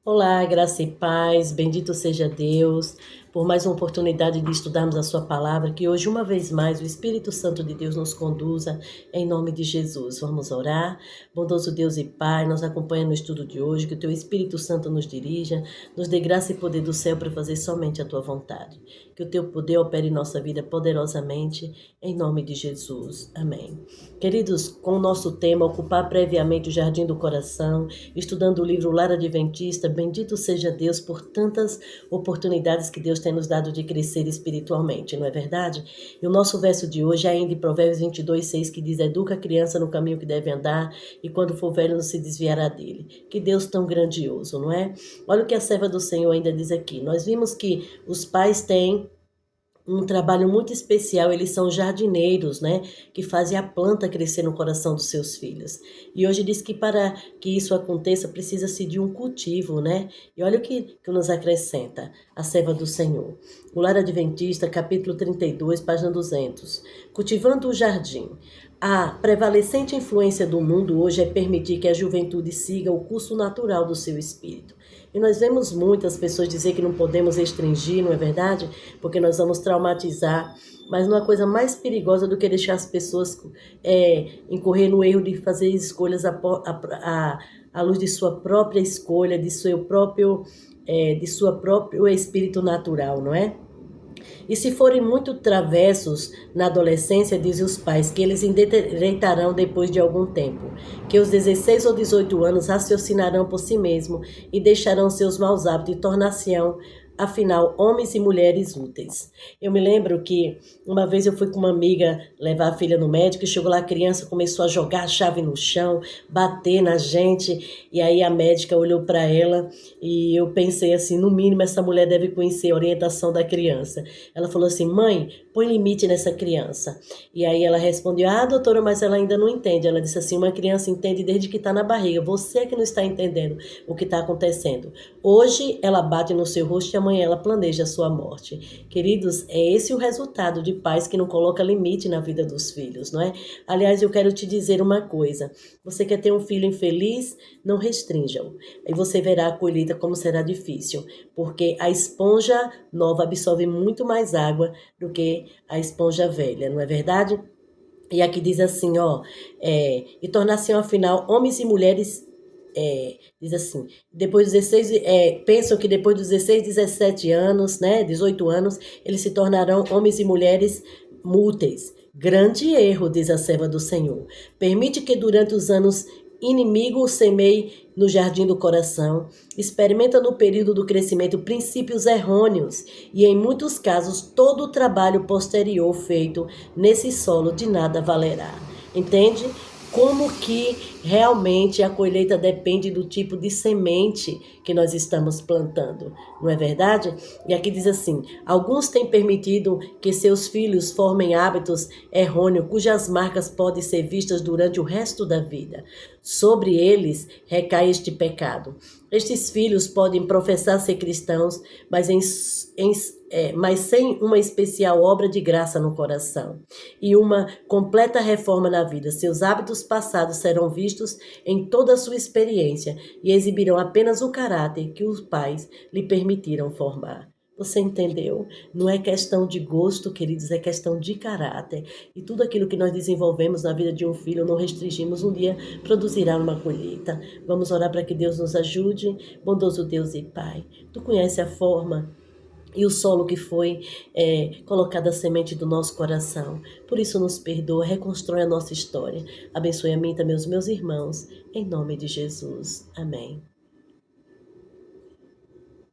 Olá, graça e paz, bendito seja Deus, por mais uma oportunidade de estudarmos a sua palavra, que hoje, uma vez mais, o Espírito Santo de Deus nos conduza, em nome de Jesus. Vamos orar. Bondoso Deus e Pai, nos acompanha no estudo de hoje, que o Teu Espírito Santo nos dirija, nos dê graça e poder do céu para fazer somente a Tua vontade. Que o Teu poder opere em nossa vida poderosamente, em nome de Jesus. Amém. Queridos, com o nosso tema, ocupar previamente o jardim do coração, estudando o livro Lar Adventista, bendito seja Deus por tantas oportunidades que Deus tem nos dado de crescer espiritualmente, não é verdade? E o nosso verso de hoje é ainda em Provérbios 22:6, que diz: educa a criança no caminho que deve andar, e quando for velho não se desviará dele. Que Deus tão grandioso, não é? Olha o que a serva do Senhor ainda diz aqui. Nós vimos que os pais têm um trabalho muito especial, eles são jardineiros, né? Que fazem a planta crescer no coração dos seus filhos. E hoje diz que para que isso aconteça, precisa-se de um cultivo, né? E olha o que nos acrescenta a serva do Senhor. O Lar Adventista, capítulo 32, página 200. Cultivando o jardim. A prevalecente influência do mundo hoje é permitir que a juventude siga o curso natural do seu espírito. E nós vemos muitas pessoas dizer que não podemos restringir, não é verdade? Porque nós vamos traumatizar. Mas não há coisa mais perigosa do que deixar as pessoas incorrer no erro de fazer escolhas à luz de sua própria escolha, de sua próprio espírito natural, não é? E se forem muito travessos na adolescência, dizem os pais, que eles endireitarão depois de algum tempo, que aos 16 ou 18 anos raciocinarão por si mesmos e deixarão seus maus hábitos e tornar-se-ão, afinal, homens e mulheres úteis. Eu me lembro que uma vez eu fui com uma amiga levar a filha no médico e chegou lá a criança, começou a jogar a chave no chão, bater na gente, e aí a médica olhou para ela e eu pensei assim, no mínimo essa mulher deve conhecer a orientação da criança. Ela falou assim: mãe, põe limite nessa criança. E aí ela respondeu: ah, doutora, mas ela ainda não entende. Ela disse assim: uma criança entende desde que está na barriga, você é que não está entendendo o que está acontecendo. Hoje ela bate no seu rosto e amanhã ela planeja a sua morte. Queridos, é esse o resultado de pais que não colocam limite na vida dos filhos, não é? Aliás, eu quero te dizer uma coisa: você quer ter um filho infeliz? Não restrinja-o. Aí você verá a colheita como será difícil, porque a esponja nova absorve muito mais água do que a esponja velha, não é verdade? E aqui diz assim, ó, e tornar-se afinal homens e mulheres, diz assim, depois dos 16, pensam que depois dos 16, 17 anos, né, 18 anos, eles se tornarão homens e mulheres múteis. Grande erro, diz a serva do Senhor. Permite que durante os anos inimigo semeie no jardim do coração, experimenta no período do crescimento princípios errôneos e, em muitos casos, todo o trabalho posterior feito nesse solo de nada valerá. Entende? Como que realmente a colheita depende do tipo de semente que nós estamos plantando, não é verdade? E aqui diz assim: alguns têm permitido que seus filhos formem hábitos errôneos, cujas marcas podem ser vistas durante o resto da vida. Sobre eles recai este pecado. Estes filhos podem professar ser cristãos, mas sem uma especial obra de graça no coração e uma completa reforma na vida. Seus hábitos passados serão vistos em toda a sua experiência e exibirão apenas o caráter que os pais lhe permitiram formar. Você entendeu? Não é questão de gosto, queridos, é questão de caráter. E tudo aquilo que nós desenvolvemos na vida de um filho, não restringimos, um dia produzirá uma colheita. Vamos orar para que Deus nos ajude. Bondoso Deus e Pai, Tu conhece a forma e o solo que foi colocada a semente do nosso coração. Por isso nos perdoa, reconstrói a nossa história. Abençoe a mim e também os meus irmãos, em nome de Jesus. Amém.